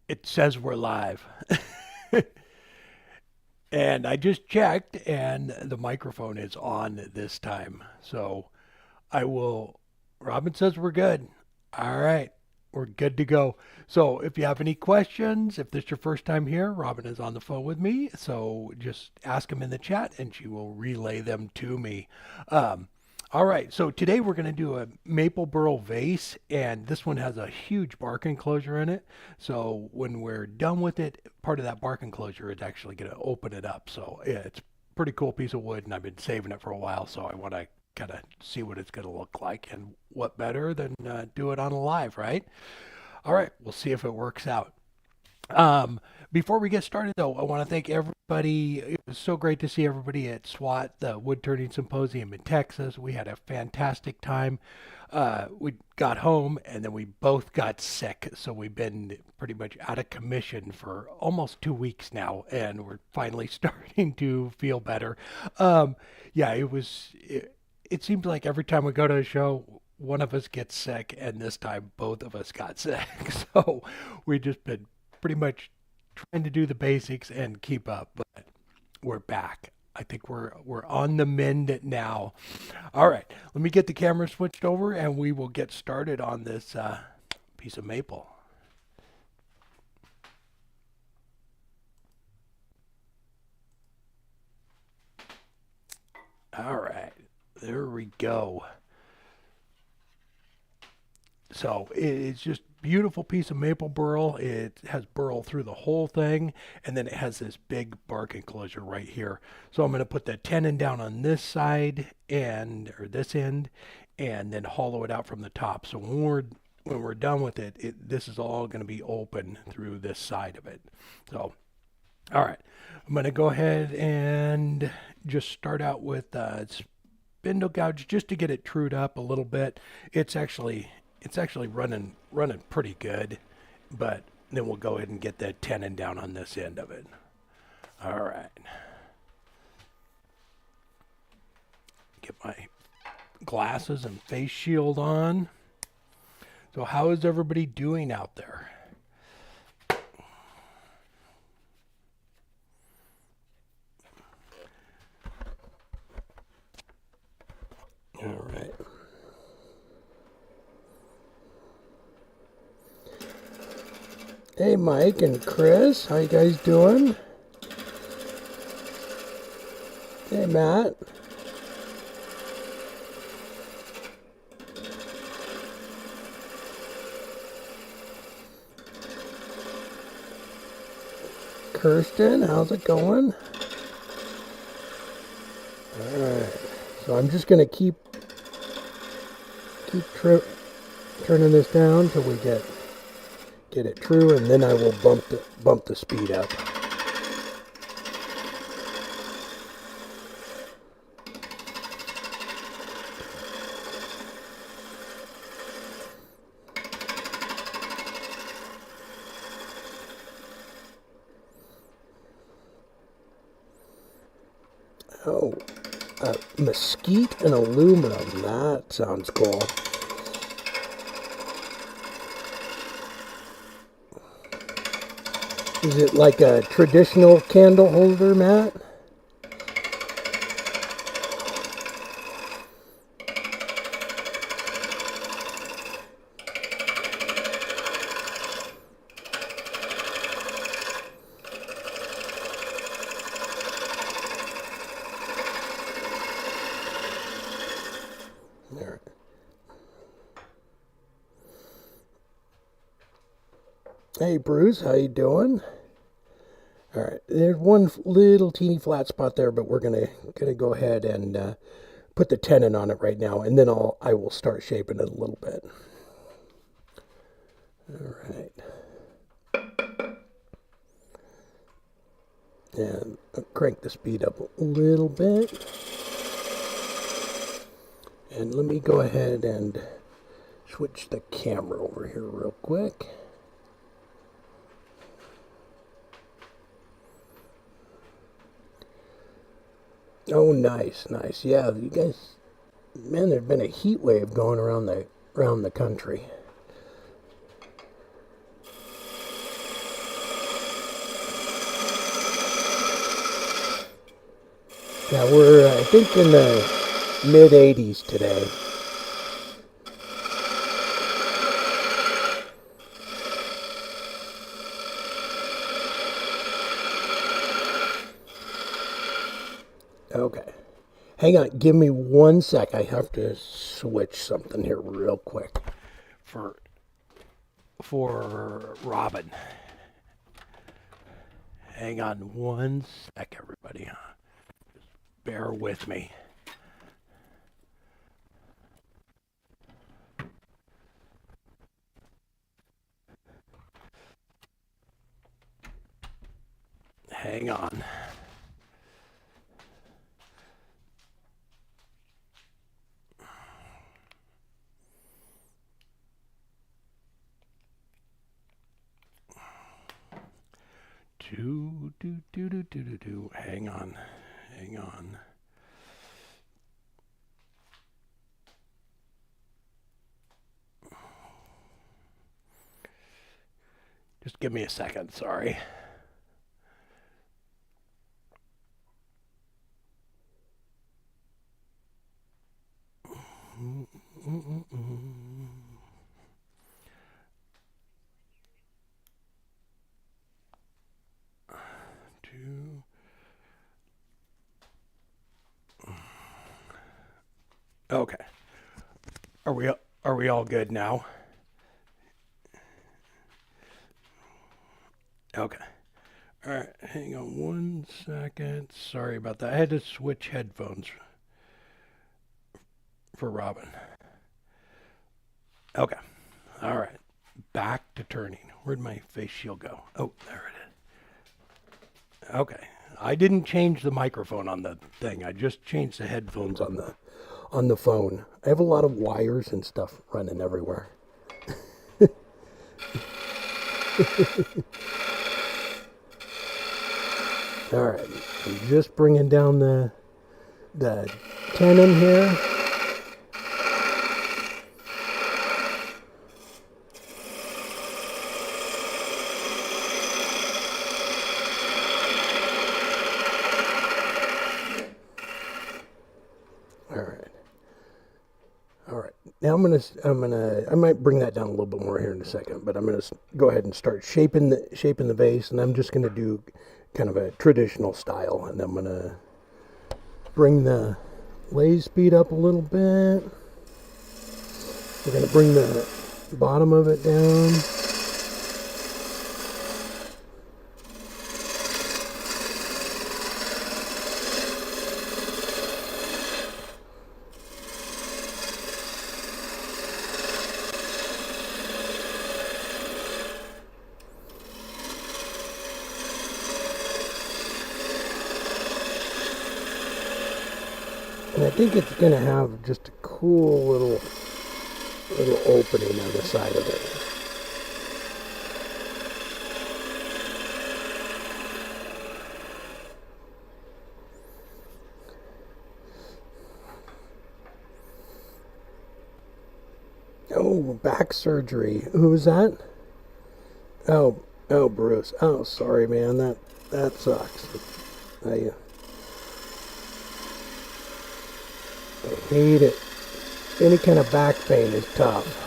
It says we're live. And I just checked, and the microphone is on this time. So I will. Robin says we're good. All right. We're good to go. So if you have any questions, if this is your first time here, Robin is on the phone with me. So just ask them in the chat and she will relay them to me. Um, all right. So today we're going to do a maple burl vase, and this one has a huge bark enclosure in it. So when we're done with it, part of that bark enclosure is actually going to open it up. So yeah, it's a pretty cool piece of wood, and I've been saving it for a while. So I want to kind of see what it's going to look like, and what better than do it on a live, right? All right, we'll see if it works out. Um, Before we get started, though, I want to thank everybody. It was so great to see everybody at SWAT, the Woodturning Symposium in Texas. We had a fantastic time. We got home and then we both got sick, so we've been pretty much out of commission for almost 2 weeks now, and we're finally starting to feel better. Um, yeah, it seems like every time we go to a show, one of us gets sick, and this time both of us got sick. So we just been pretty much trying to do the basics and keep up, but we're back. I think we're on the mend now. All right, let me get the camera switched over, and we will get started on this piece of maple. All right, there we go. So it's just beautiful piece of maple burl. It has burl through the whole thing, and then it has this big bark enclosure right here. So I'm going to put the tenon down on this side and or this end, and then hollow it out from the top. So when we're done with it, this is all going to be open through this side of it. So all right, I'm going to go ahead and just start out with spindle gouge just to get it trued up a little bit. It's actually it's actually running pretty good, but then we'll go ahead and get that tenon down on this end of it. All right, get my glasses and face shield on. So how is everybody doing out there? All right. Hey, Mike and Chris, how you guys doing? Hey, Matt. Kirsten, how's it going? All right. So I'm just gonna keep turning this down till we get it true, and then I will bump the speed up. Oh, mesquite and aluminum. That sounds cool. Is it like a traditional candle holder, Matt? There. Hey Bruce, how you doing? All right, there's one little teeny flat spot there, but we're gonna go ahead and put the tenon on it right now, and then I will start shaping it a little bit. All right, and I'll crank the speed up a little bit, and let me go ahead and switch the camera over here real quick. Oh, nice, nice. Yeah, you guys, man, there's been a heat wave going around the country. Yeah, we're, I think, in the mid 80s today. Okay. Hang on, give me 1 sec. I have to switch something here real quick for Robin. Hang on 1 sec, everybody. Just bear with me. Hang on. Hang on. Hang on. Just give me a second, sorry. Okay. Are we all good now? Okay. All right. Hang on 1 second. Sorry about that. I had to switch headphones for Robin. Okay. All right. Back to turning. Where'd my face shield go? Oh, there it is. Okay. I didn't change the microphone on the thing. I just changed the headphones on the phone. I have a lot of wires and stuff running everywhere. All right. I'm just bringing down the tenon here. Now I might bring that down a little bit more here in a second, but I'm gonna go ahead and start shaping the vase, and I'm just gonna do kind of a traditional style, and I'm gonna bring the lathe speed up a little bit. We're gonna bring the bottom of it down. And I think it's going to have just a cool little opening on the side of it. Oh, back surgery. Who was that? Oh, Bruce. Oh, sorry, man. That sucks. I hate it. Any kind of back pain is tough.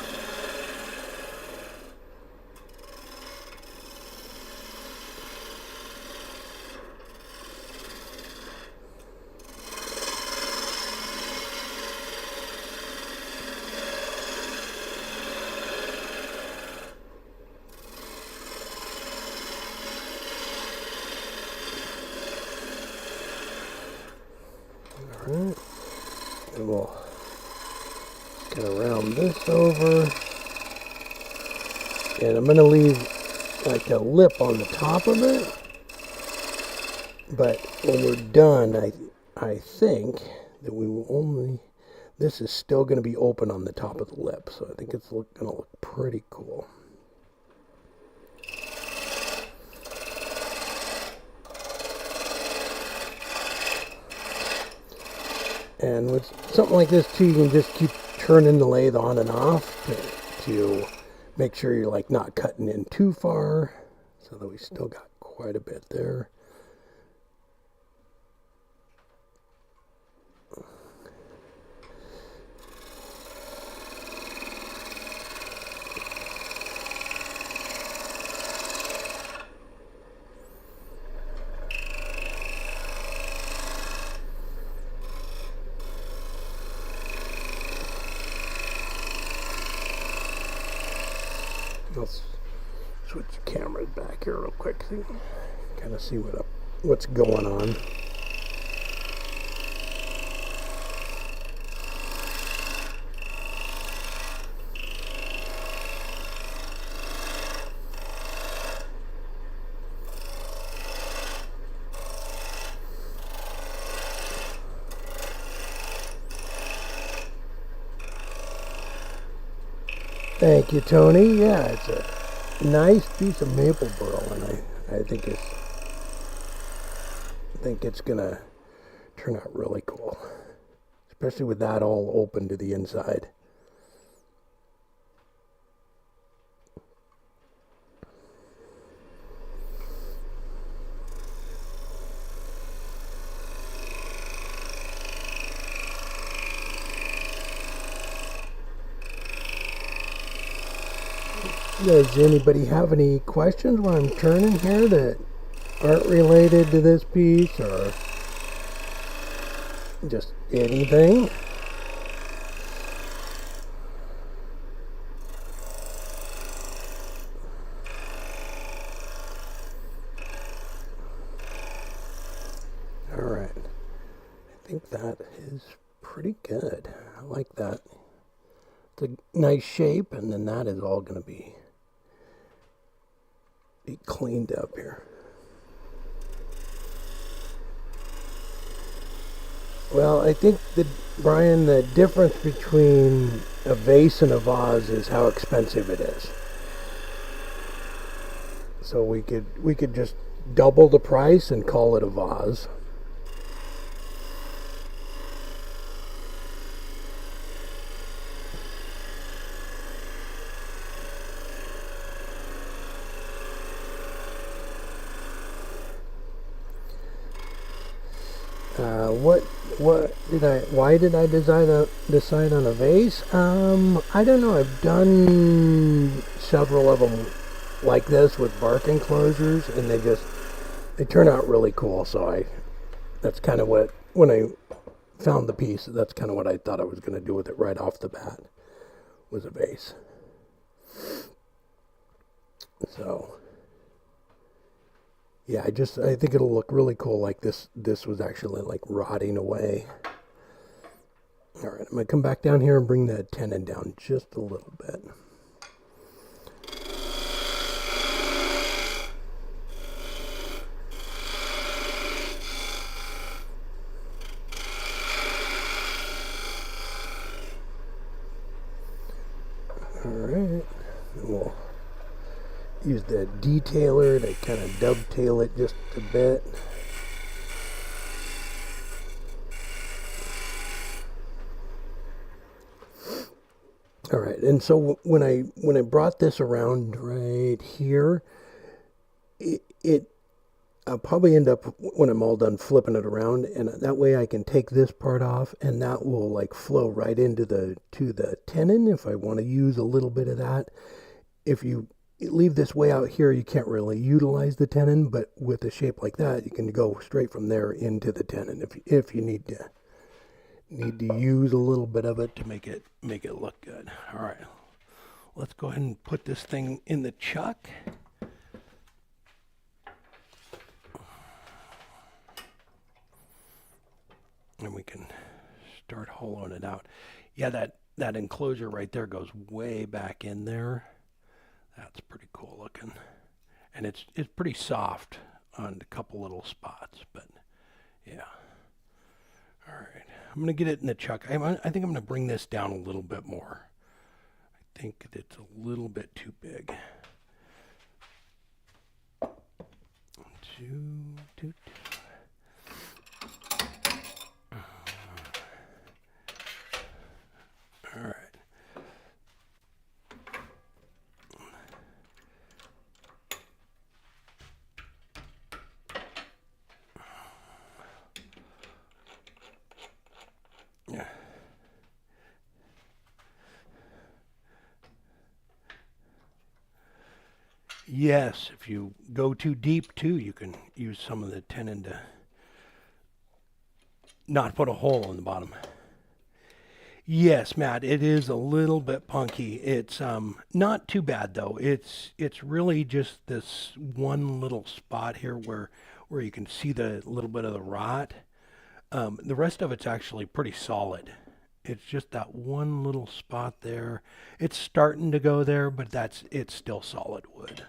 Alright. And we'll get around this over. And I'm going to leave like a lip on the top of it. But when we're done, I think that we will only... This is still going to be open on the top of the lip. So I think it's going to look pretty cool. And with something like this too, you can just keep turning the lathe on and off to make sure you're like not cutting in too far, so that we still got quite a bit there. I'll switch the cameras back here real quick so you can kind of see what's going on. Thank you, Tony. Yeah, it's a nice piece of maple burl, and I think it's gonna turn out really cool, especially with that all open to the inside. Does anybody have any questions while I'm turning here that aren't related to this piece or just anything? All right. I think that is pretty good. I like that. It's a nice shape, and then that is all going to be cleaned up here. Well, I think that, Brian, the difference between a vase and a vase is how expensive it is. So we could just double the price and call it a vase. Why did I decide on a vase? I don't know. I've done several of them like this with bark enclosures, and they turn out really cool. So that's kind of when I found the piece, that's kind of what I thought I was going to do with it right off the bat, was a vase. So yeah, I think it'll look really cool. Like this was actually like rotting away. All right, I'm gonna come back down here and bring the tenon down just a little bit. All right, and we'll use the detailer to kind of dovetail it just a bit. All right, and so when I brought this around right here, I'll probably end up, when I'm all done, flipping it around, and that way I can take this part off, and that will like flow right into the tenon if I want to use a little bit of that. If you leave this way out here, you can't really utilize the tenon, but with a shape like that, you can go straight from there into the tenon if you need to use a little bit of it to make it look good. All right, let's go ahead and put this thing in the chuck. And we can start hollowing it out. Yeah, that enclosure right there goes way back in there. That's pretty cool looking. And it's pretty soft on a couple little spots, but yeah. All right, I'm gonna get it in the chuck. I think I'm gonna bring this down a little bit more. I think it's a little bit too big. Two. All right. Yeah. Yes, if you go too deep too, you can use some of the tenon to not put a hole in the bottom. Yes, Matt, it is a little bit punky. It's not too bad though. It's really just this one little spot here where you can see the little bit of the rot. The rest of it's actually pretty solid. It's just that one little spot there. It's starting to go there, but it's still solid wood.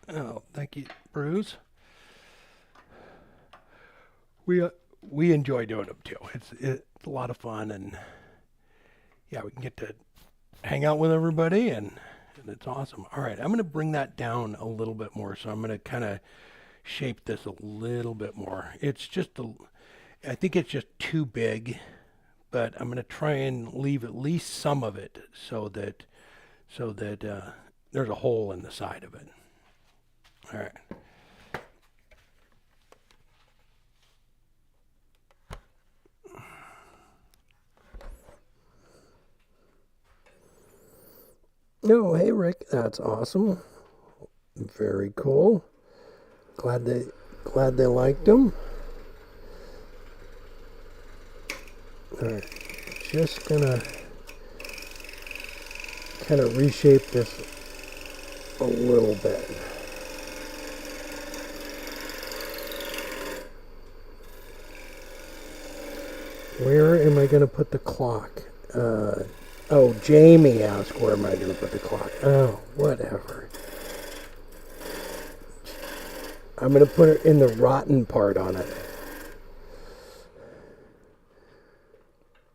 Oh, thank you, Bruce. We uh, we enjoy doing them too. It's a lot of fun, and yeah, we can get to hang out with everybody, and it's awesome. All right, I'm going to bring that down a little bit more. So I'm going to kind of shape this a little bit more. I think it's just too big, but I'm going to try and leave at least some of it so that there's a hole in the side of it. All right. Oh, hey Rick, that's awesome. Very cool. Glad they liked them. All right, just gonna kind of reshape this a little bit. Where am I gonna put the clock? Oh, Jamie asked where am I gonna put the clock? Oh, whatever. I'm gonna put it in the rotten part on it.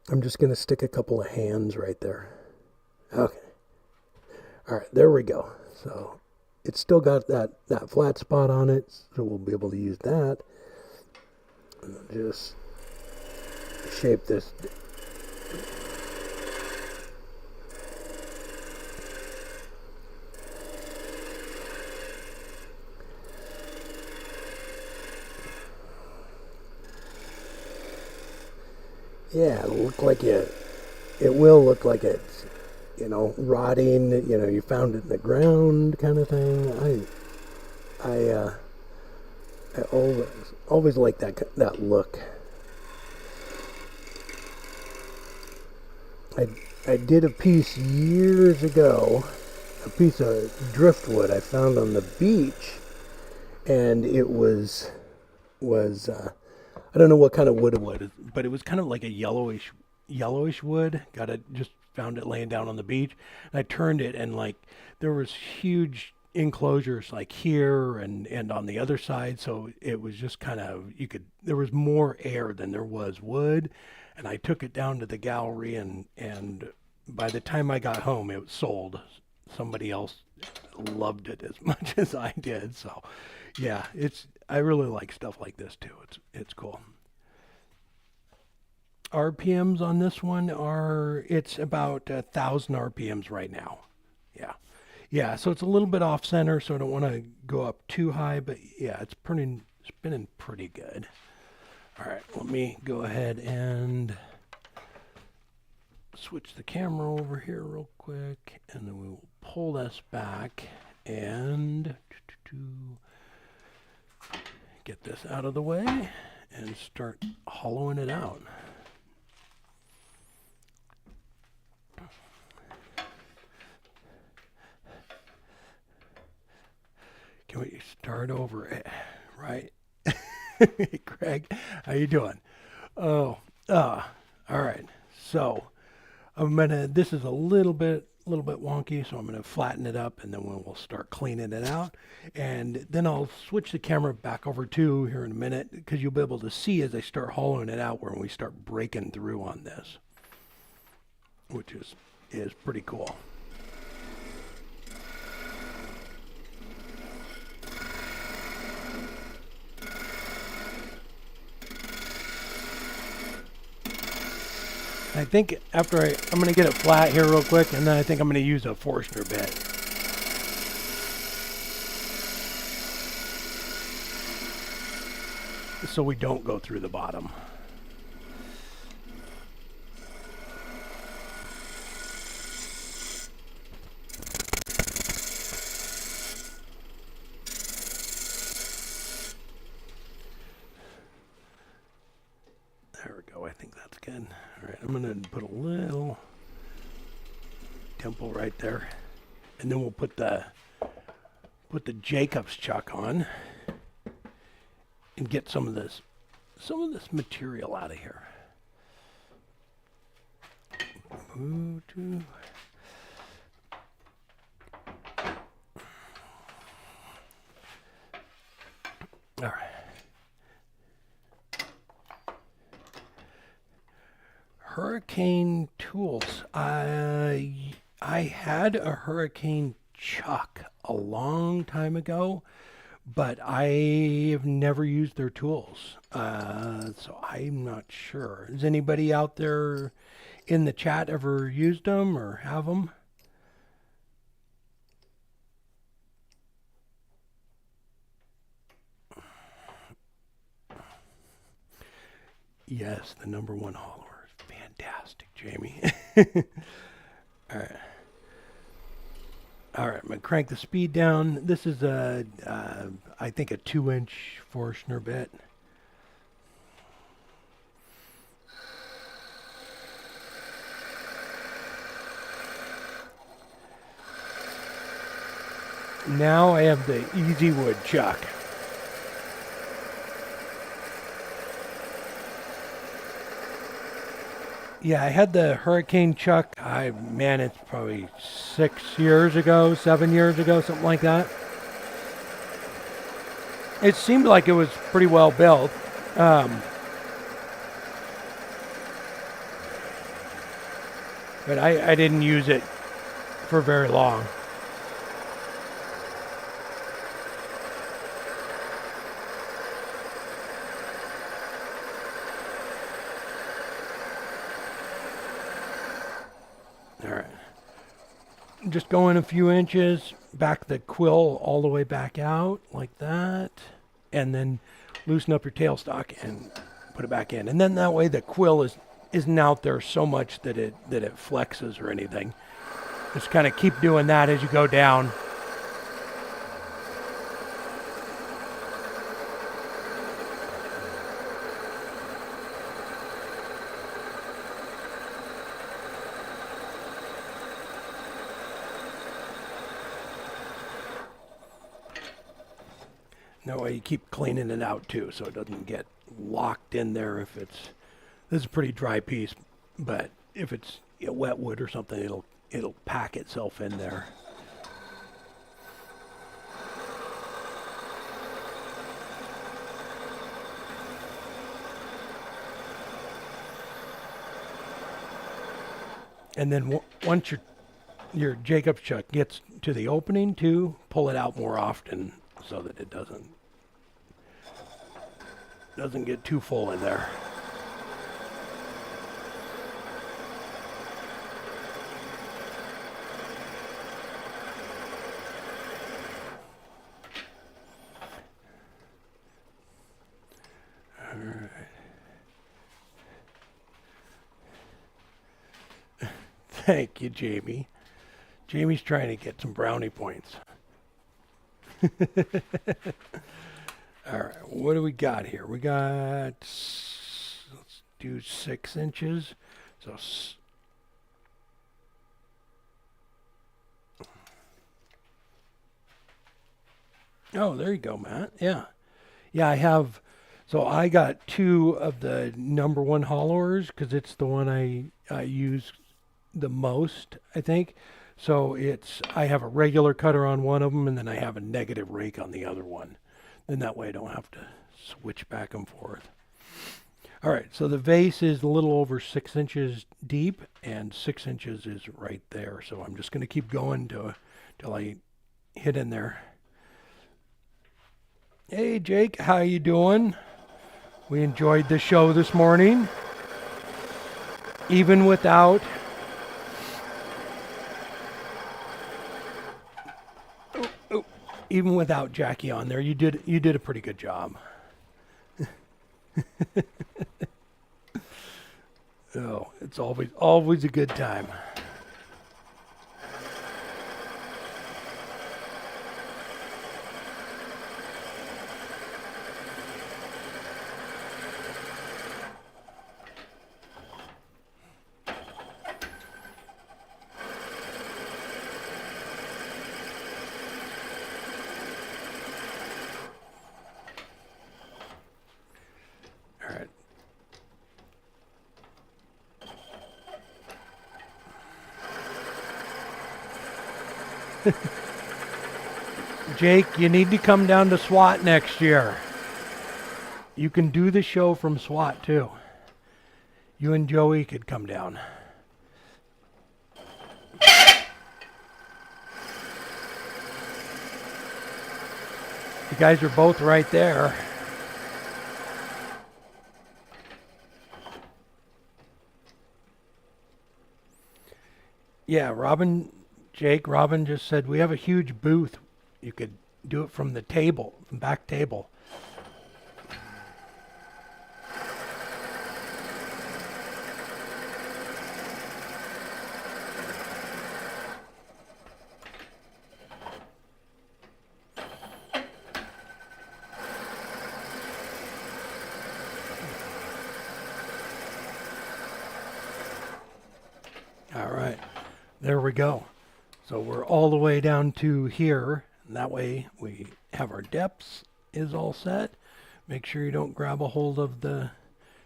I'm just gonna stick a couple of hands right there. Okay. All right, there we go. So it's still got that flat spot on it, so we'll be able to use that. And just shape this. Yeah, it will look like it's, rotting, you found it in the ground kind of thing. I always like that look. I did a piece years ago, a piece of driftwood I found on the beach, and it was I don't know what kind of wood it was, but it was kind of like a yellowish wood. Just found it laying down on the beach. And I turned it, and like there was huge enclosures like here and on the other side. So it was just kind of there was more air than there was wood. And I took it down to the gallery, and by the time I got home, it was sold. Somebody else loved it as much as I did. So yeah, I really like stuff like this too. It's cool. RPMs on this one it's about 1,000 RPMs right now. Yeah, yeah. So it's a little bit off center, so I don't want to go up too high, but yeah, it's spinning pretty good. All right, let me go ahead and switch the camera over here real quick, and then we will pull this back and get this out of the way and start hollowing it out. Can we start over? Right? Hey, Craig, how you doing? Oh, all right. So this is a little bit wonky, so I'm gonna flatten it up, and then we'll start cleaning it out. And then I'll switch the camera back over to here in a minute, because you'll be able to see as I start hollowing it out when we start breaking through on this, which is pretty cool. I think I'm going to get it flat here real quick, and then I think I'm going to use a Forstner bit. So we don't go through the bottom. good. All right, I'm gonna put a little dimple right there, and then we'll put the Jacobs chuck on and get some of this material out of here. All right. Hurricane tools. I had a Hurricane chuck a long time ago, but I have never used their tools. So I'm not sure. Has anybody out there in the chat ever used them or have them? Yes, the number one hauler. Fantastic, Jamie. All right. All right, I'm going to crank the speed down. This is I think a 2-inch Forstner bit. Now I have the Easy Wood chuck. Yeah, I had the Hurricane chuck. Man, it's probably 6 years ago, 7 years ago, something like that. It seemed like it was pretty well built. But I didn't use it for very long. All right. Just go in a few inches, back the quill all the way back out like that, and then loosen up your tailstock and put it back in. And then that way the quill isn't out there so much that it flexes or anything. Just kind of keep doing that as you go down. That way you keep cleaning it out too, so it doesn't get locked in there. This is a pretty dry piece, but if it's wet wood or something, it'll pack itself in there. And then once your Jacobs chuck gets to the opening too, pull it out more often so that it doesn't get too full in there. All right. Thank you, Jamie. Jamie's trying to get some brownie points. All right, what do we got here? We got, let's do 6 inches. So, oh, there you go, Matt. Yeah. Yeah, I have, so I got 2 of the number one hollowers because it's the one I use the most, I think. So I have a regular cutter on one of them, and then I have a negative rake on the other one. Then that way I don't have to switch back and forth. All right, so the vase is a little over 6 inches deep, and 6 inches is right there. So I'm just going to keep going till I hit in there. Hey, Jake, how you doing? We enjoyed the show this morning, even without Jackie on there. You did a pretty good job. Oh, it's always a good time. Jake, you need to come down to SWAT next year. You can do the show from SWAT too. You and Joey could come down. You guys are both right there. Yeah, Robin just said we have a huge booth. You could do it from the table, from back table. All right, there we go. So we're all the way down to here, and that way we have our depths is all set. Make sure you don't grab a hold of the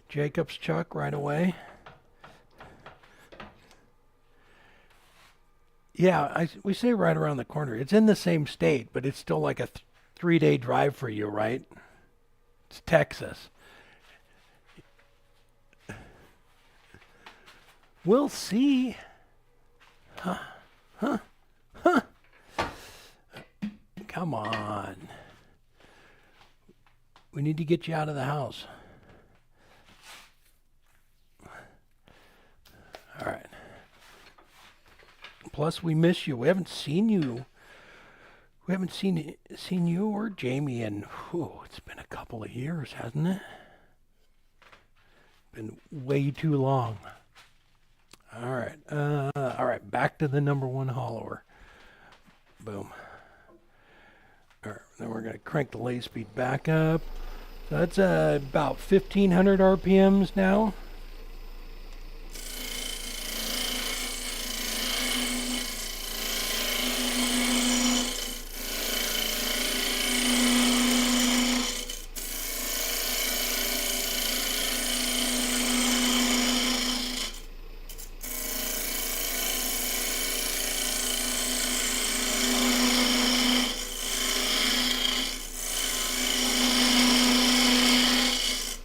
Jacobs chuck right away. Yeah, we say right around the corner. It's in the same state, but it's still like a 3-day drive for you, right? It's Texas. We'll see. Huh. Come on. We need to get you out of the house. All right. Plus, we miss you. We haven't seen you. We haven't seen you or Jamie in, it's been a couple of years, hasn't it? Been way too long. All right, back to the number one hollower. Boom. All right, then we're going to crank the lathe speed back up. So that's about 1,500 RPMs now.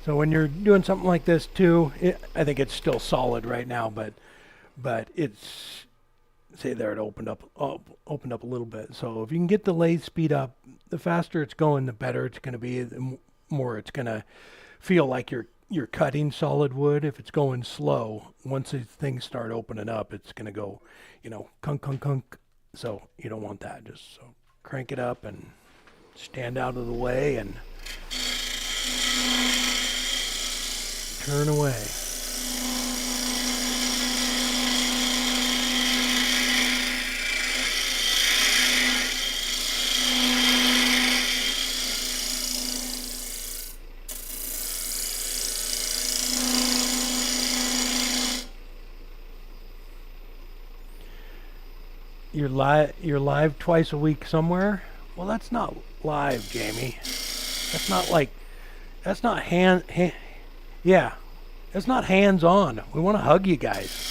So when you're doing something like this too, I think it's still solid right now, but it's, say there, it opened up a little bit. So if you can get the lathe speed up, the faster it's going, the better it's going to be. The more it's going to feel like you're cutting solid wood. If it's going slow, once these things start opening up, it's going to go, kunk, kunk, kunk. So you don't want that. Just so crank it up and stand out of the way and turn away. You're live twice a week somewhere? Well, that's not live, Jamie. That's not yeah, it's not hands-on. We want to hug you guys.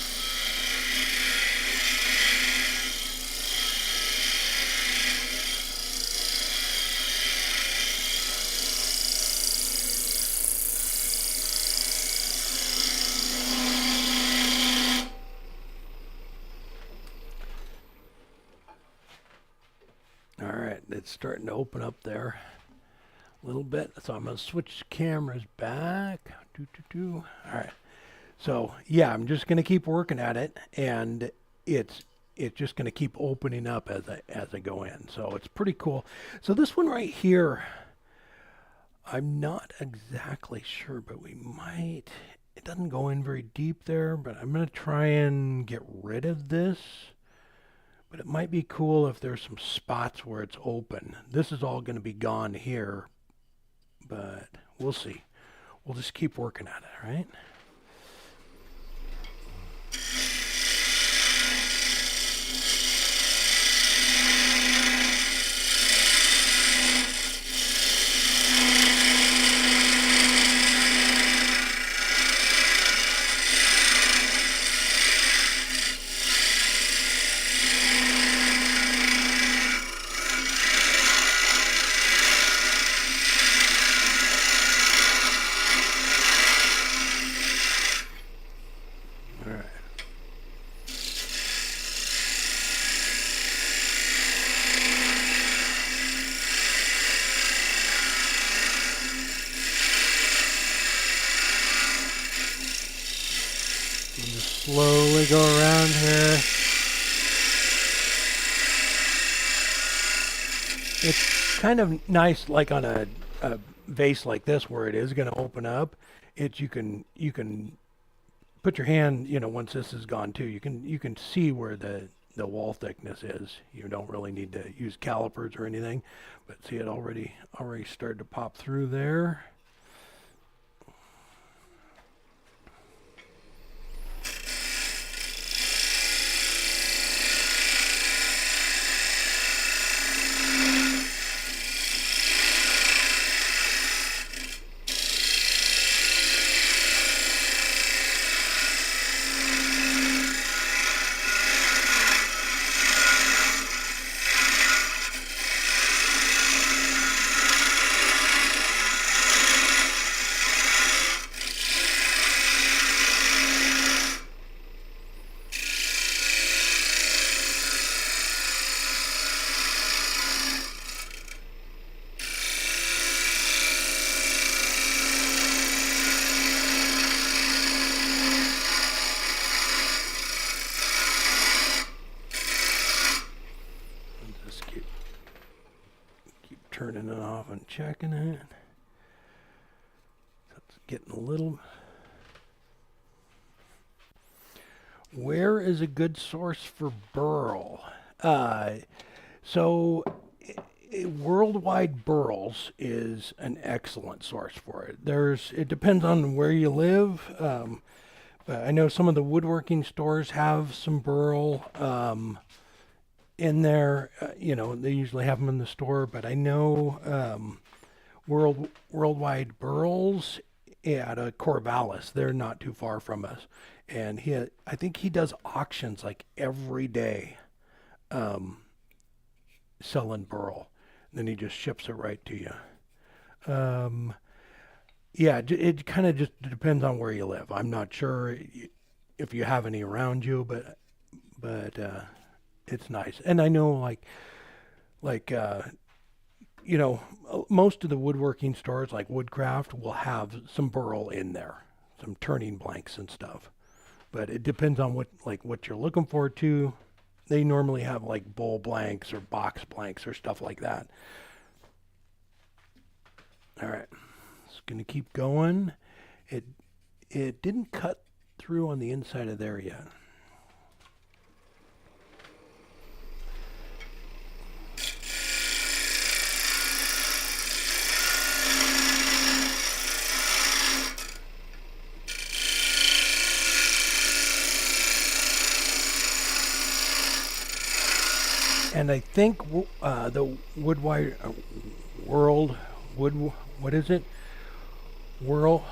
All right, it's starting to open up there a little bit. So I'm going to switch cameras back. All right. So yeah, I'm just going to keep working at it, and it's just going to keep opening up as I go in. So it's pretty cool. So this one right here, I'm not exactly sure, but we might. It doesn't go in very deep there, but I'm going to try and get rid of this. But it might be cool if there's some spots where it's open. This is all going to be gone here, but we'll see. We'll just keep working at it, right? go around here. It's kind of nice, like on a vase like this, where it is going to open up. You can put your hand, once this is gone too, you can see where the wall thickness is. You don't really need to use calipers or anything, but see, it already started to pop through there. Turning it off and checking it. It's getting a little. Where is a good source for Burl? So Worldwide Burls is an excellent source for it. It depends on where you live. But I know some of the woodworking stores have some Burl. In there, they usually have them in the store, but I know Worldwide Burls at Corvallis, they're not too far from us, and I think he does auctions like every day, selling Burl. Then he just ships it right to you. Yeah, it kind of just depends on where you live. I'm not sure if you have any around you, but it's nice. And I know most of the woodworking stores like Woodcraft will have some Burl in there, some turning blanks and stuff. But it depends on what you're looking for too. They normally have like bowl blanks or box blanks or stuff like that. All right. It's going to keep going. It didn't cut through on the inside of there yet. And I think the Woodwide what is it? Worldwide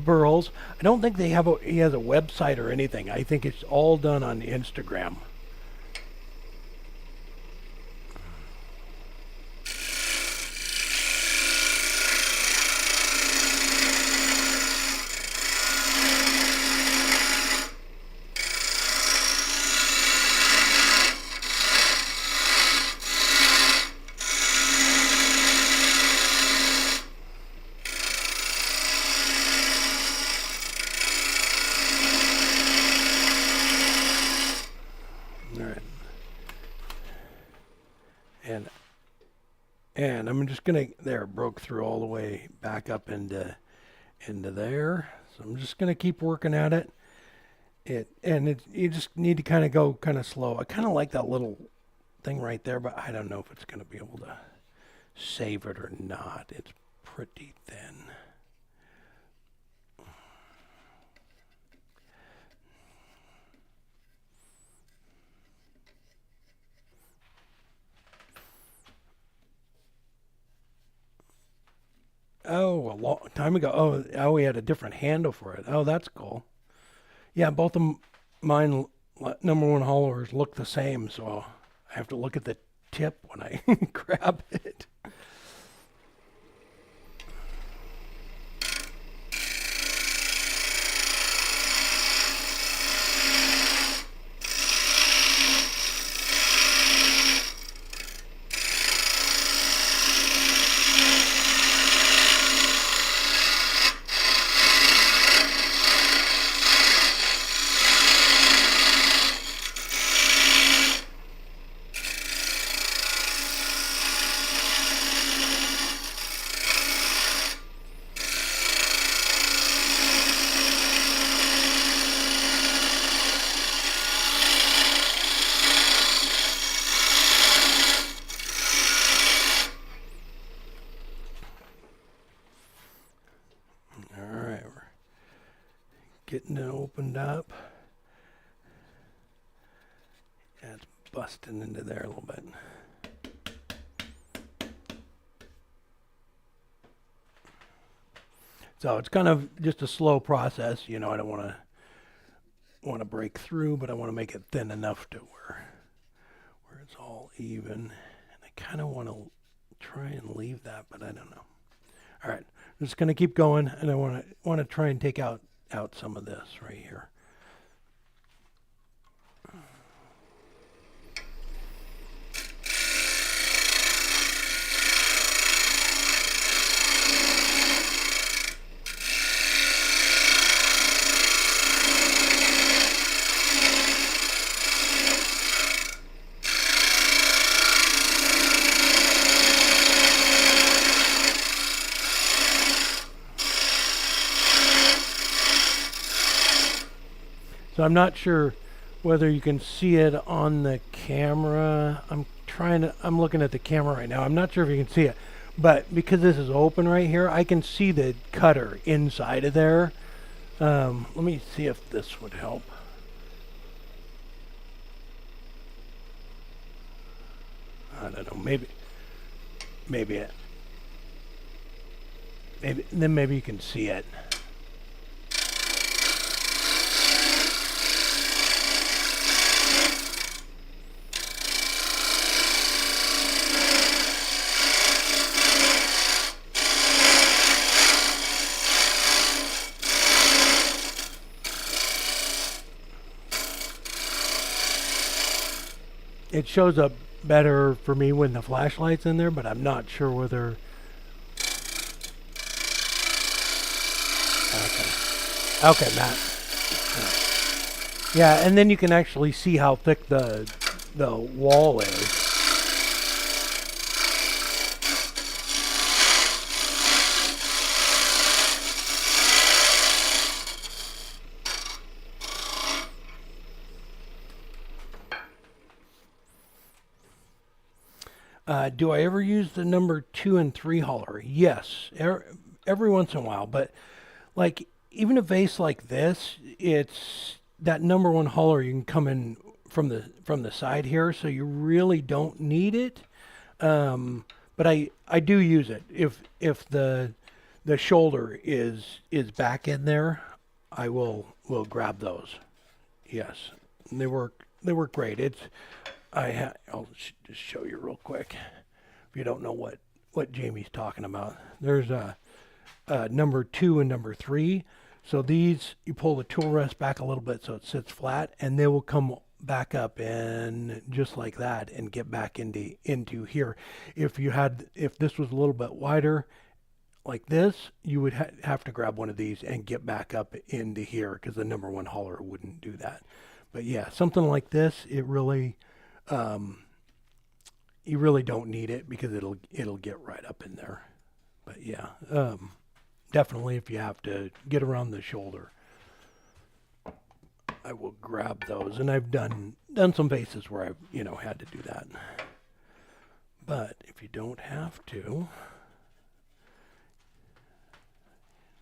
Burls. I don't think he has a website or anything. I think it's all done on Instagram. And I'm just broke through all the way back up into there. So I'm just gonna keep working at it. You just need to kind of go kind of slow. I kind of like that little thing right there, but I don't know if it's gonna be able to save it or not. It's pretty thin. Oh, a long time ago. Oh, we had a different handle for it. Oh, that's cool. Yeah, both of mine, number one haulers, look the same, so I have to look at the tip when I grab it. opened up. Yeah, it's busting into there a little bit. So it's kind of just a slow process. You know, I don't want to break through, but I want to make it thin enough to where it's all even. And I kind of want to try and leave that, but I don't know. All right, I'm just going to keep going, and I want to try and take out some of this right here. So I'm not sure whether you can see it on the camera. I'm looking at the camera right now. I'm not sure if you can see it, but because this is open right here, I can see the cutter inside of there. Let me see if this would help. I don't know, maybe you can see it. It shows up better for me when the flashlight's in there, but I'm not sure whether... Okay, Matt. Yeah, and then you can actually see how thick the wall is. Do I ever use the number 2 and 3 hauler? Yes, every once in a while. But like even a vase like this, it's that number 1 hauler. You can come in from the side here, so you really don't need it. But I do use it if the shoulder is back in there. I will grab those. Yes, and they work great. I'll just show you real quick. If you don't know what Jamie's talking about, there's a number 2 and number 3. So these, you pull the tool rest back a little bit so it sits flat, and they will come back up and just like that and get back into here. If this was a little bit wider like this, you would have to grab one of these and get back up into here because the number 1 hauler wouldn't do that. But yeah, something like this, it really... you really don't need it because it'll get right up in there. But yeah, definitely if you have to get around the shoulder, I will grab those. And I've done some vases where I've had to do that. But if you don't have to,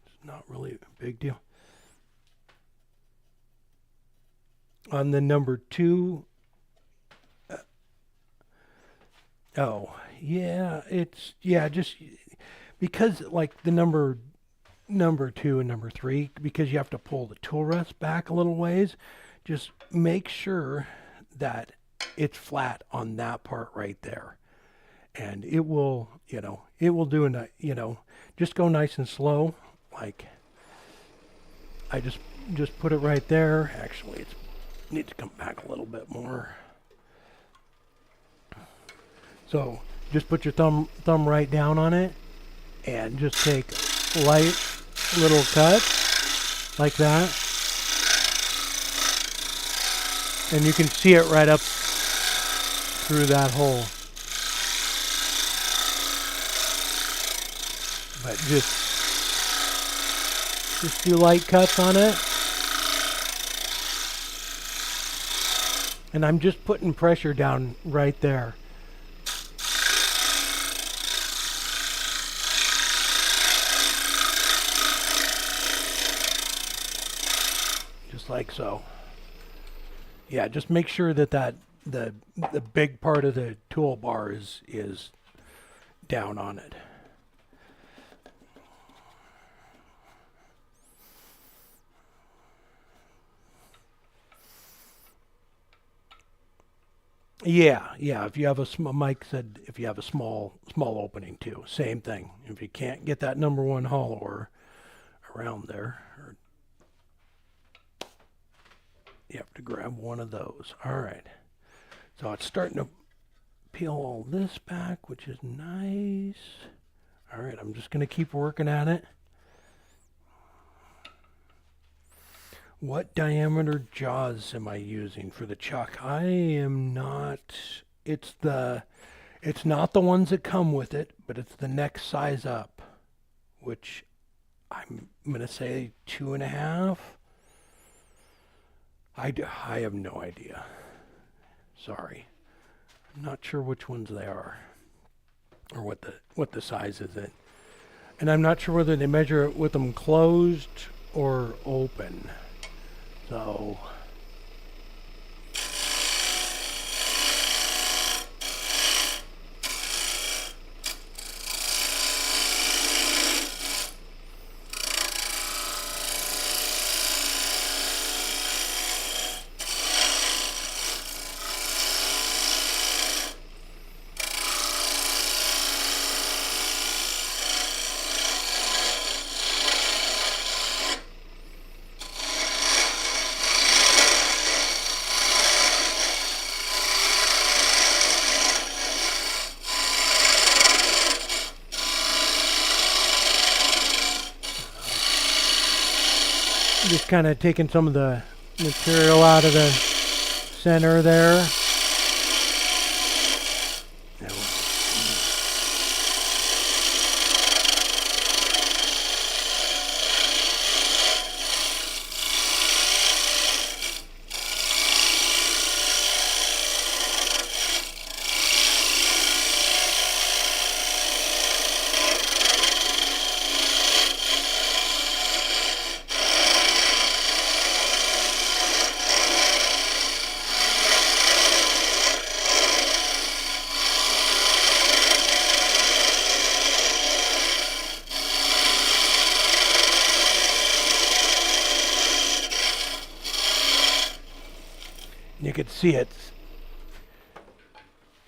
it's not really a big deal. On the number 2. Oh, yeah, just because like the number 2 and number 3, because you have to pull the tool rest back a little ways, just make sure that it's flat on that part right there. And it will do just go nice and slow. Like I just put it right there. Actually, it needs to come back a little bit more. So just put your thumb right down on it and just take light little cuts like that. And you can see it right up through that hole. But just do light cuts on it. And I'm just putting pressure down right there. just like so. Yeah, just make sure that the big part of the toolbar is down on it. Yeah, if you have a Mike said if you have a small opening too, same thing. If you can't get that number one hollower around there, or you have to grab one of those. All right. So it's starting to peel all this back, which is nice. All right, I'm just going to keep working at it. What diameter jaws am I using for the chuck? I am not, it's not the ones that come with it, but it's the next size up, which I'm going to say 2.5. I have no idea. Sorry. I'm not sure which ones they are or what the size is it. And I'm not sure whether they measure it with them closed or open. So just kind of taking some of the material out of the center there. You could see it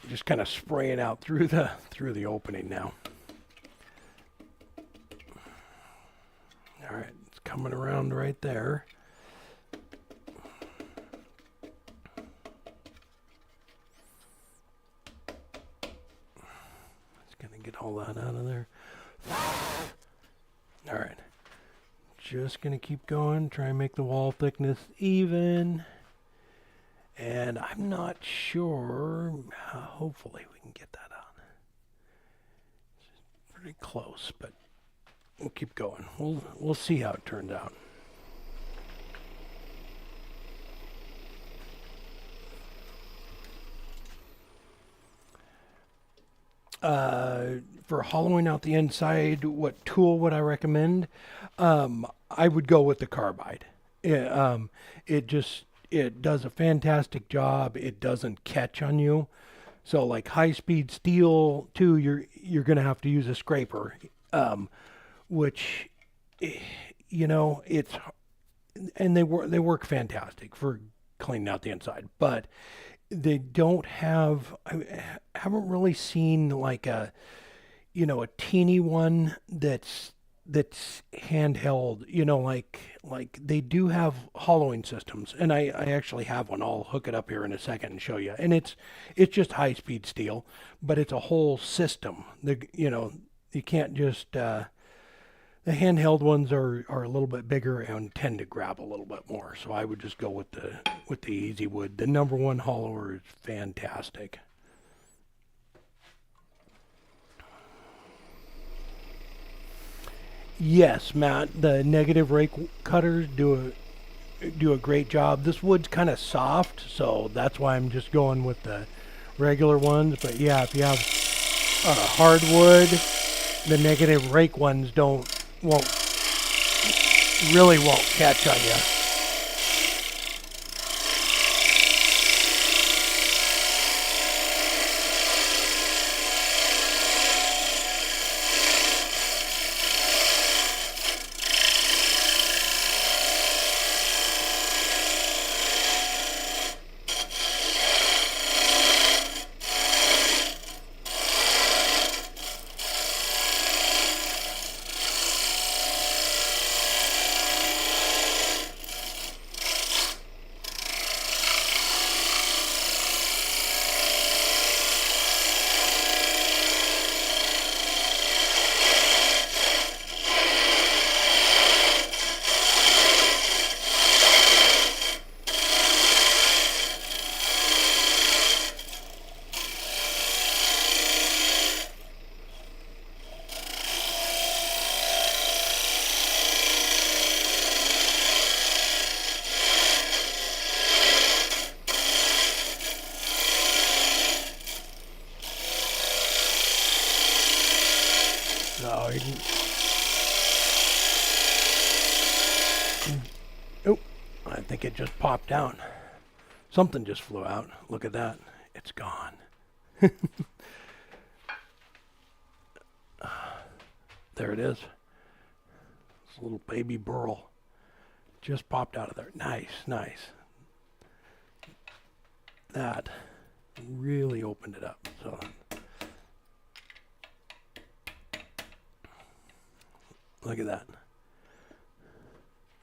just kind of spraying out through the opening now. All right, it's coming around right there. Just gonna get all that out of there. All right, just gonna keep going, try and make the wall thickness even. And I'm not sure, hopefully we can get that on. It's pretty close, but we'll keep going. We'll see how it turns out. For hollowing out the inside, what tool would I recommend? I would go with the carbide. It does a fantastic job. It doesn't catch on you. So like high-speed steel too, you're going to have to use a scraper, which, you know, and they work fantastic for cleaning out the inside, but they don't have, I haven't really seen like a teeny one that's handheld, like they do have hollowing systems, and I actually have one. I'll hook it up here in a second and show you. And it's just high speed steel, but it's a whole system. You can't just the handheld ones are a little bit bigger and tend to grab a little bit more. So I would just go with the Easy Wood. The number one hollower is fantastic. Yes, Matt, the negative rake cutters do a great job. This wood's kind of soft, so that's why I'm just going with the regular ones. But yeah, if you have hardwood, the negative rake ones won't catch on you. grading. Oh, I think it just popped out. Something just flew out. Look at that. It's gone. There it is. This little baby Burl just popped out of there. Nice, nice. That really opened it up. So look at that.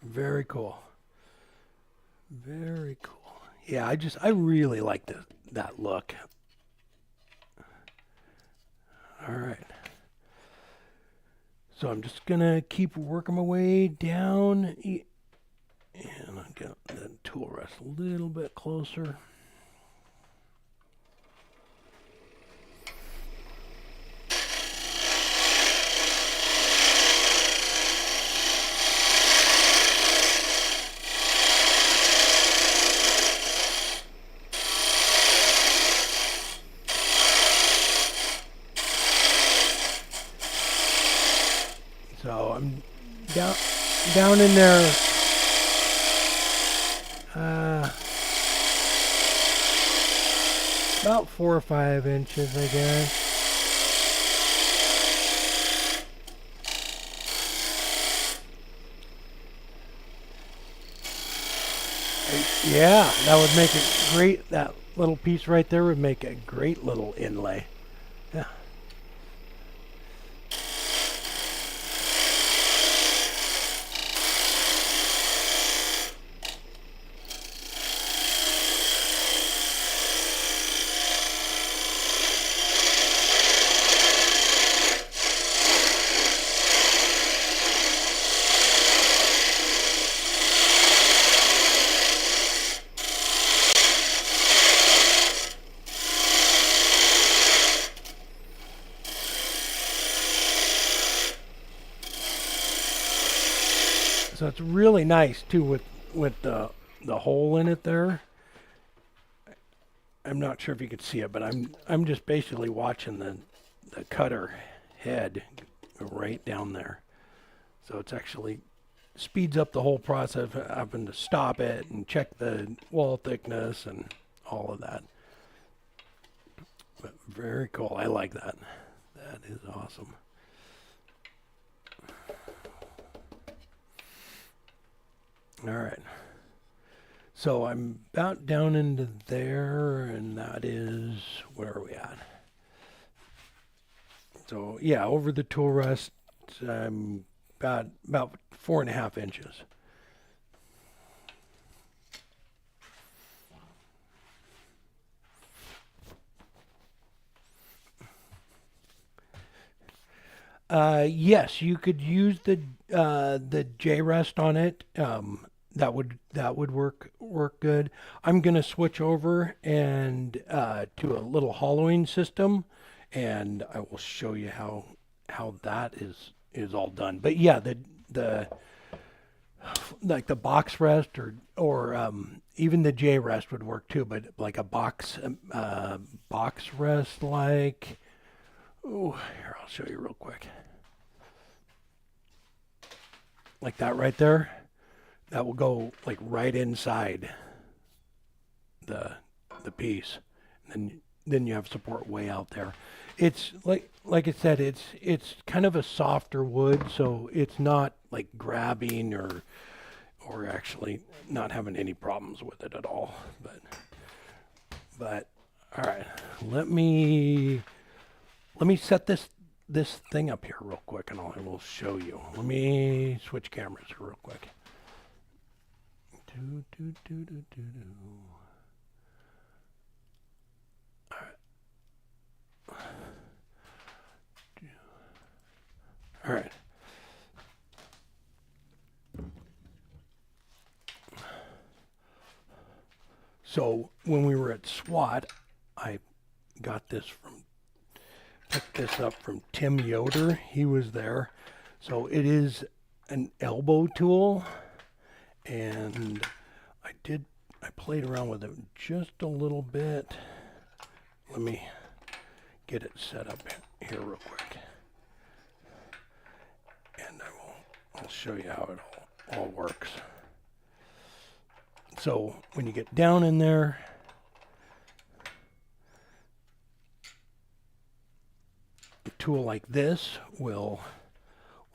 Very cool. Very cool. Yeah, I really like that look. All right. So I'm just gonna keep working my way down, and I'll get the tool rest a little bit closer. So I'm down in there. About 4 or 5 inches, I guess. Yeah, that would make it great. That little piece right there would make a great little inlay. Yeah. So it's really nice too with the hole in it there. I'm not sure if you could see it, but I'm just basically watching the cutter head go right down there. So it's actually speeds up the whole process of having to stop it and check the wall thickness and all of that. But very cool. I like that. That is awesome. All right. So I'm about down into there, and that is, where are we at? So yeah, over the tool rest, I'm about 4.5 inches. Yes, you could use the J rest on it. That would work good. I'm gonna switch over and to a little hollowing system, and I will show you how that is all done. But yeah, the like the box rest or even the J rest would work too. But like a box rest like. Oh, here, I'll show you real quick. Like that right there. That will go like right inside the piece. And then you have support way out there. It's like I said, it's kind of a softer wood, so it's not like grabbing or actually not having any problems with it at all. But all right, let me set this thing up here real quick, and I will show you. Let me switch cameras here real quick. All right. All right. So when we were at SWAT, I picked this up from Tim Yoder. He was there. So it is an elbow tool, and I played around with it just a little bit. Let me get it set up here real quick. I'll show you how it all works. So when you get down in there, a tool like this will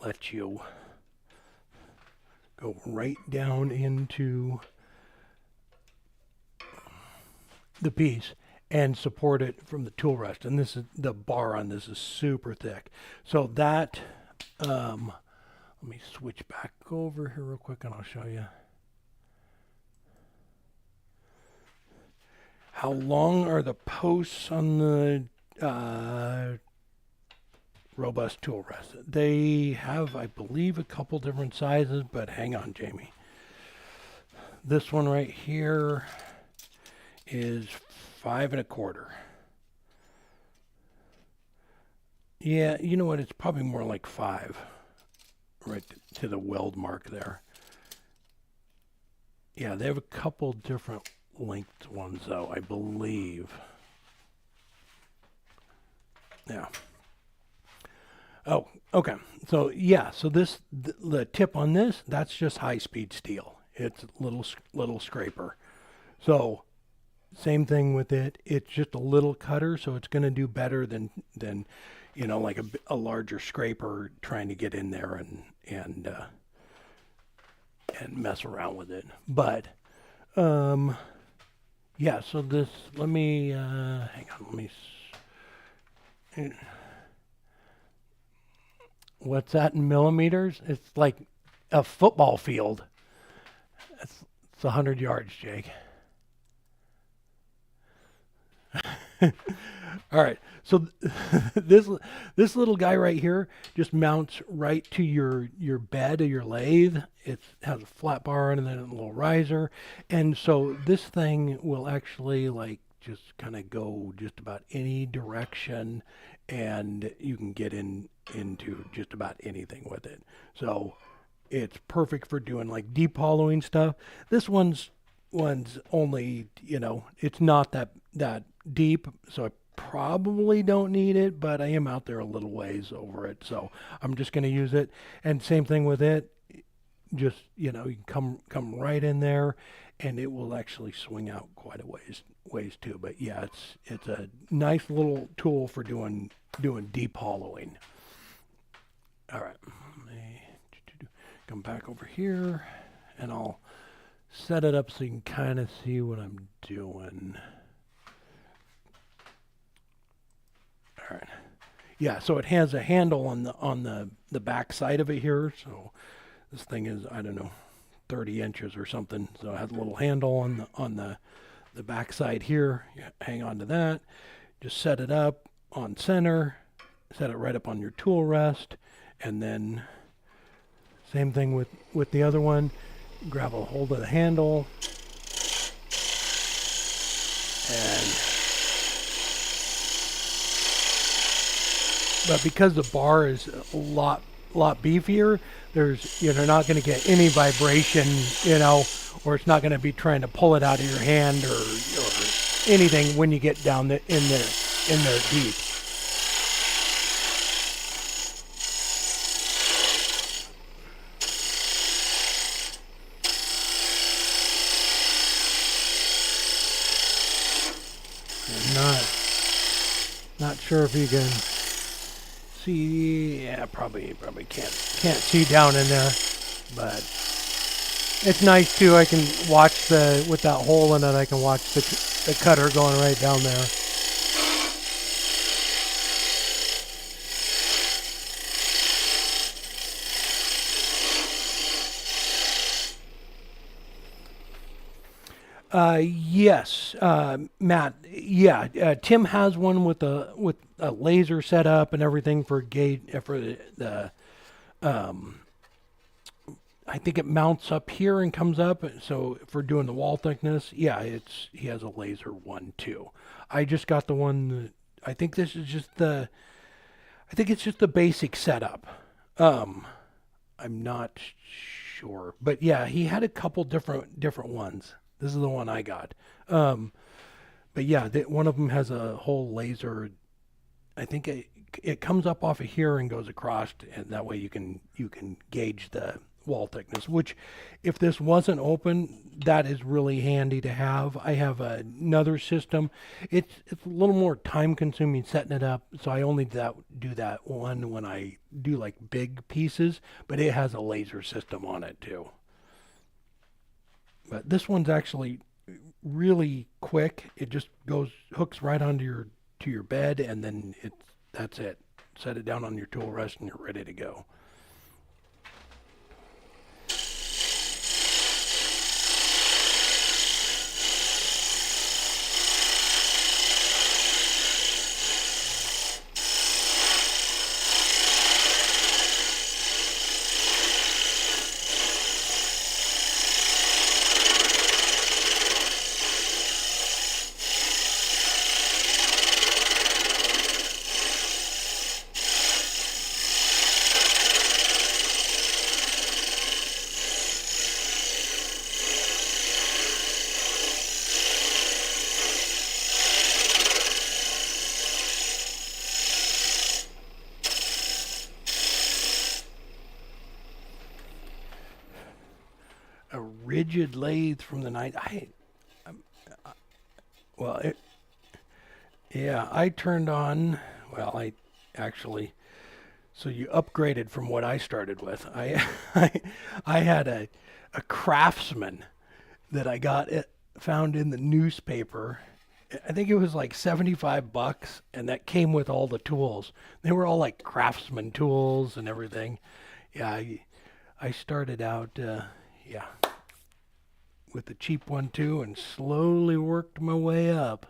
let you go right down into the piece and support it from the tool rest. And this is the bar on this is super thick. So that, let me switch back over here real quick and I'll show you. How long are the posts on the robust tool rest? They have, I believe, a couple different sizes, but hang on, Jamie. This one right here is 5 1/4. Yeah, you know what? It's probably more like 5, right to the weld mark there. Yeah, they have a couple different length ones, though, I believe. Yeah. Oh, okay. So yeah, so the tip on this, that's just high-speed steel. It's little scraper. So same thing with it. It's just a little cutter, so it's going to do better than you know, like a larger scraper trying to get in there and mess around with it. But yeah, so this, let me hang on, let me what's that in millimeters? It's like a football field. It's 100 yards, Jake. All right, so this little guy right here just mounts right to your bed of your lathe. It has a flat bar and then a little riser, and so this thing will actually like just kind of go just about any direction, and you can get into just about anything with it. So it's perfect for doing like deep hollowing stuff. This one's only, you know, it's not that deep, so I probably don't need it, but I am out there a little ways over it, so I'm just going to use it. And same thing with it, just, you know, you can come right in there and it will actually swing out quite a ways too. But yeah, it's a nice little tool for doing deep hollowing. All right, let me come back over here and I'll set it up so you can kind of see what I'm doing. All right. Yeah, so it has a handle on the back side of it here. So this thing is, I don't know, 30 inches or something. So it has a little handle on the back side here. You hang on to that. Just set it up on center. Set it right up on your tool rest, and then same thing with the other one. Grab a hold of the handle but because the bar is a lot beefier, you're not going to get any vibration, you know, or it's not going to be trying to pull it out of your hand or anything when you get down in there deep. Not sure if you can see. Yeah, probably can't see down in there, but it's nice too. I can watch with that hole in it. I can watch the cutter going right down there. Yes, Matt. Yeah, Tim has one with a laser setup and everything for gauge for the. I think it mounts up here and comes up. So for doing the wall thickness, yeah, he has a laser one too. I just got the one. I think this is just the. I think it's just the basic setup. I'm not sure, but yeah, he had a couple different ones. This is the one I got. But yeah, one of them has a whole laser. I think it it comes up off of here and goes across, and that way you can gauge the wall thickness. Which, if this wasn't open, that is really handy to have. I have another system. It's a little more time consuming setting it up, so I only do that one when I do like big pieces. But it has a laser system on it too. But this one's actually really quick. It just hooks right onto your bed, and then that's it. Set it down on your tool rest, and you're ready to go. A rigid lathe from the night. Well, yeah, I turned on. Well, I actually. So you upgraded from what I started with. I had a Craftsman that I found in the newspaper. I think it was like $75, and that came with all the tools. They were all like Craftsman tools and everything. Yeah, I started out. Yeah, with the cheap one too, and slowly worked my way up.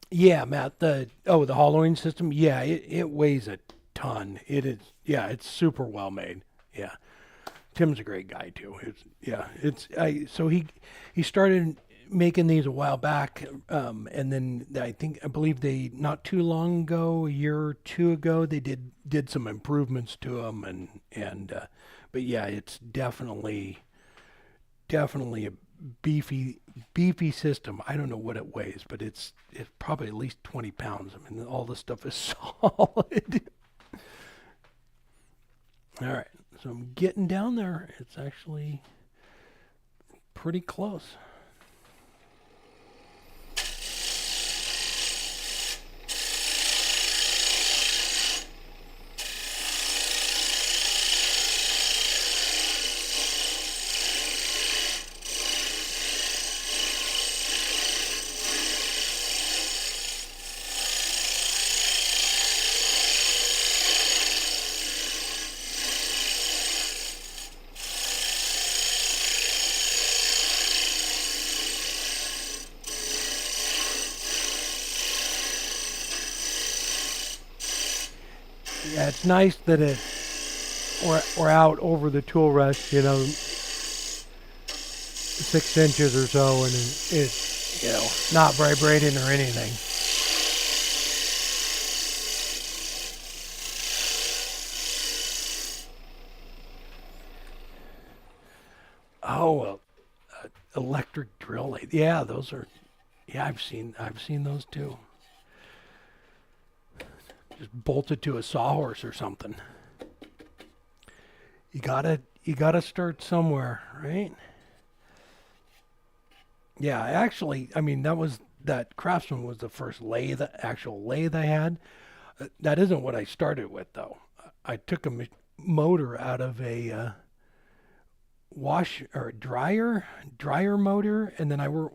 Yeah, Matt, the hollowing system, yeah, it weighs a ton. It is, yeah, it's super well made. Yeah. Tim's a great guy too. So he started making these a while back, and then I believe they not too long ago, a year or two ago, they did some improvements to them, but yeah, it's definitely a beefy system. I don't know what it weighs, but it's probably at least 20 pounds. I mean, all this stuff is solid. All right, so I'm getting down there. It's actually pretty close. Yeah, it's nice that we're out over the tool rest, 6 inches or so, and it's not vibrating or anything. Oh, well, electric drill lathe. Yeah, those are. Yeah, I've seen those too. Just bolted to a sawhorse or something. You gotta start somewhere, right? Yeah, actually, I mean that Craftsman was the first actual lathe I had. That isn't what I started with though. I took a motor out of a wash or dryer motor, and then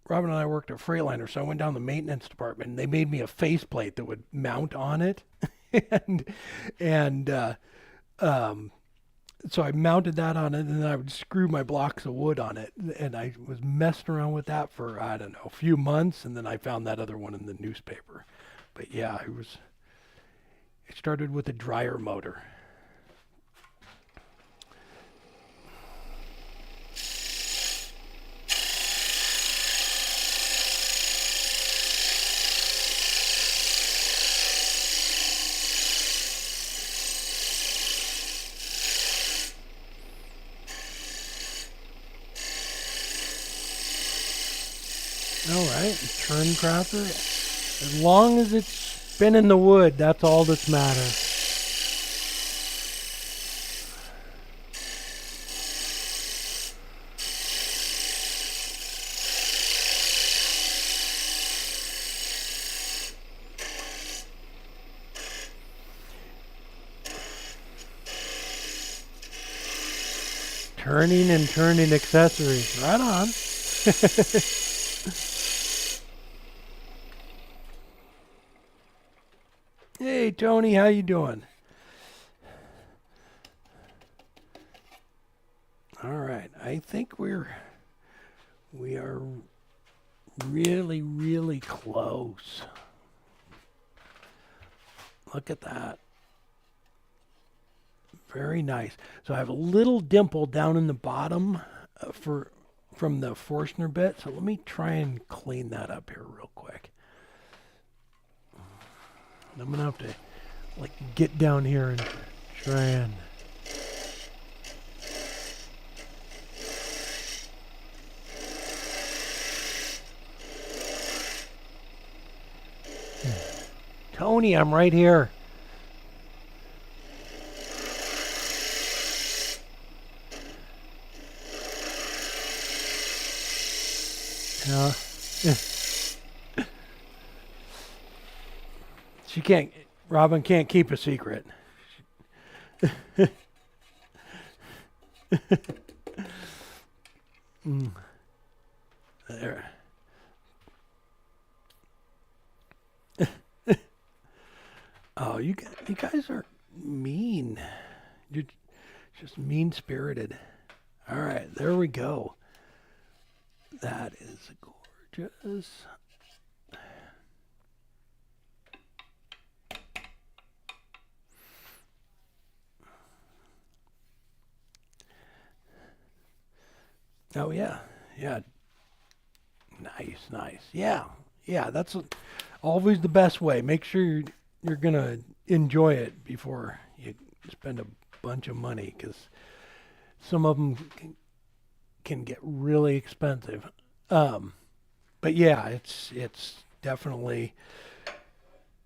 Robin and I worked at Freightliner, so I went down the maintenance department, and they made me a faceplate that would mount on it, and so I mounted that on it, and then I would screw my blocks of wood on it, and I was messing around with that for I don't know a few months, and then I found that other one in the newspaper. But yeah, it started with a dryer motor. All right, turn crafter. As long as it's spinning the wood, that's all that matters. Turning and turning accessories. Right on. Hey Tony, how you doing? All right, I think we are really close. Look at that. Very nice. So I have a little dimple down in the bottom from the Forstner bit. So let me try and clean that up here real quick. I'm gonna have to like get down here and try and Tony, I'm right here. Yeah. She can't, Robin can't keep a secret. There. Oh, you guys are mean. You're just mean-spirited. All right, there we go. That is gorgeous. Oh yeah, yeah. Nice. Yeah, that's always the best way. Make sure you're gonna enjoy it before you spend a bunch of money, because some of them can get really expensive. But yeah, it's definitely,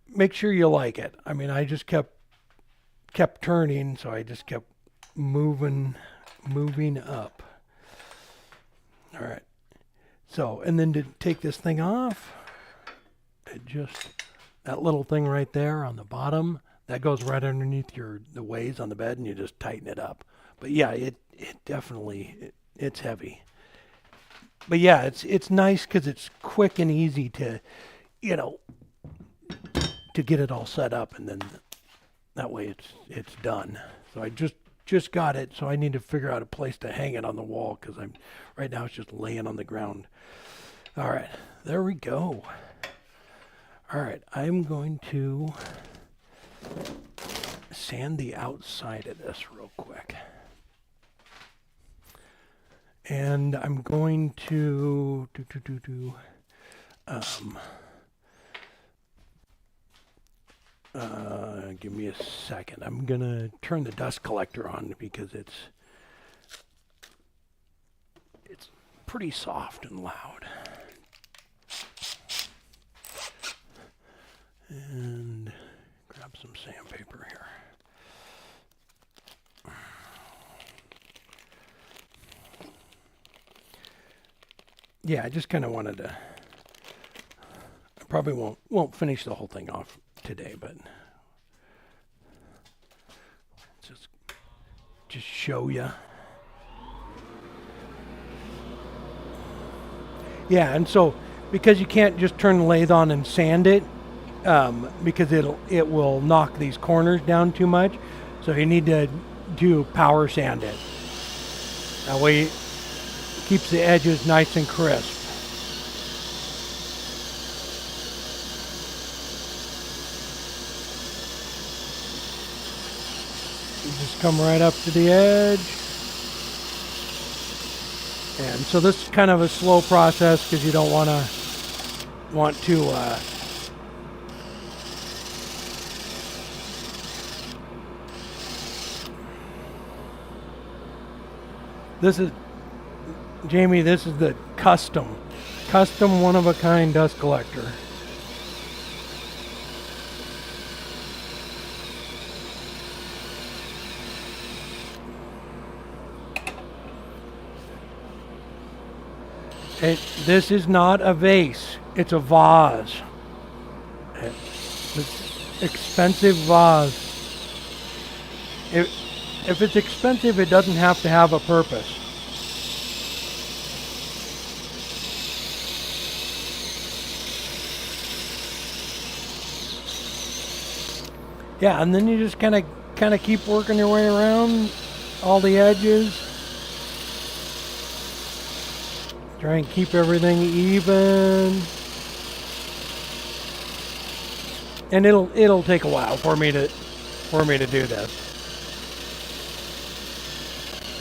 make sure you like it. I mean, I just kept turning, so I just kept moving up. All right. So, and then to take this thing off, it just, that little thing right there on the bottom, that goes right underneath the ways on the bed, and you just tighten it up. But yeah, it definitely, it's heavy. But yeah, it's nice because it's quick and easy to, to get it all set up, and then that way it's done. So I just got it, so I need to figure out a place to hang it on the wall, because right now it's just laying on the ground. All right, there we go. All right, I'm going to sand the outside of this real quick. And I'm going to give me a second. I'm gonna turn the dust collector on because it's pretty soft and loud. And grab some sandpaper here. Yeah, I just kind of wanted to. I probably won't finish the whole thing off today, but just show you. Yeah, and so because you can't just turn the lathe on and sand it, because it will knock these corners down too much, so you need to do power sand it. That way it keeps the edges nice and crisp. You just come right up to the edge. And so this is kind of a slow process because you don't want to this is Jamie, this is the custom custom one-of-a-kind dust collector. This is not a vase. It's a vase. It's expensive vase. If it's expensive, it doesn't have to have a purpose. Yeah, and then you just kind of keep working your way around all the edges. Try and keep everything even. And it'll take a while for me to do this.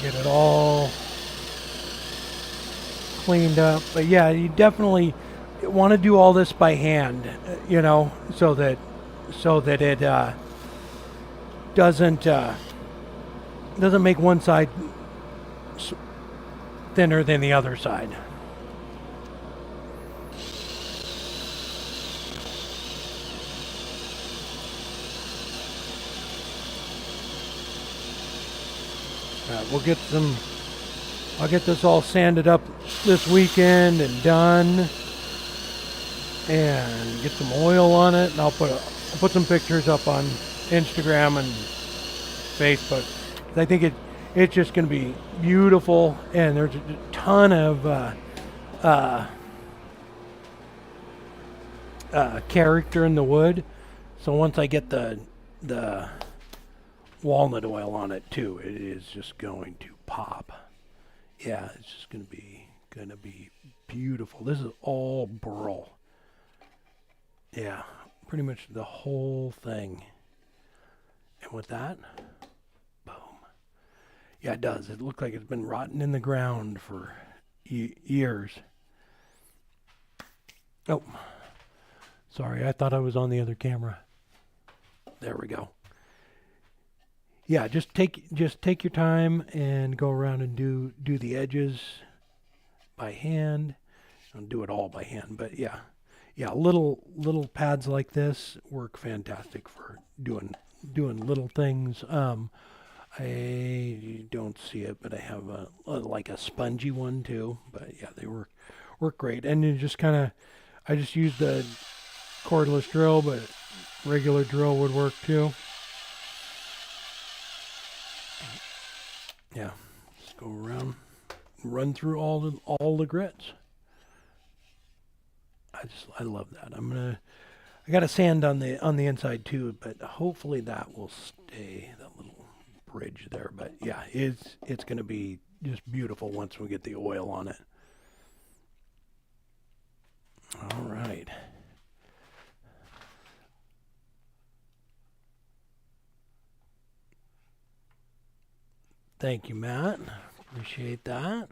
Get it all cleaned up. But yeah, you definitely want to do all this by hand, you know, so that it doesn't make one side thinner than the other side. I'll get this all sanded up this weekend and done, and get some oil on it, and I'll put some pictures up on Instagram and Facebook. I think it's just going to be beautiful, and there's a ton of character in the wood. So once I get the walnut oil on it too, it is just going to pop. Yeah, it's just gonna be beautiful. This is all Burl. Yeah, pretty much the whole thing. And with that, boom. Yeah, it does. It looks like it's been rotting in the ground for years. Oh, sorry, I thought I was on the other camera. There we go. Yeah, just take your time and go around and do the edges by hand. Don't do it all by hand, but yeah, little pads like this work fantastic for doing little things. I don't see it, but I have like a spongy one too. But yeah, they work great. And you just I just use the cordless drill, but regular drill would work too. Yeah, just go around, run through all the grits. I love that. I got a sand on the inside too, but hopefully that will stay, that little bridge there. But yeah, it's gonna be just beautiful once we get the oil on it. All right. Thank you, Matt. Appreciate that.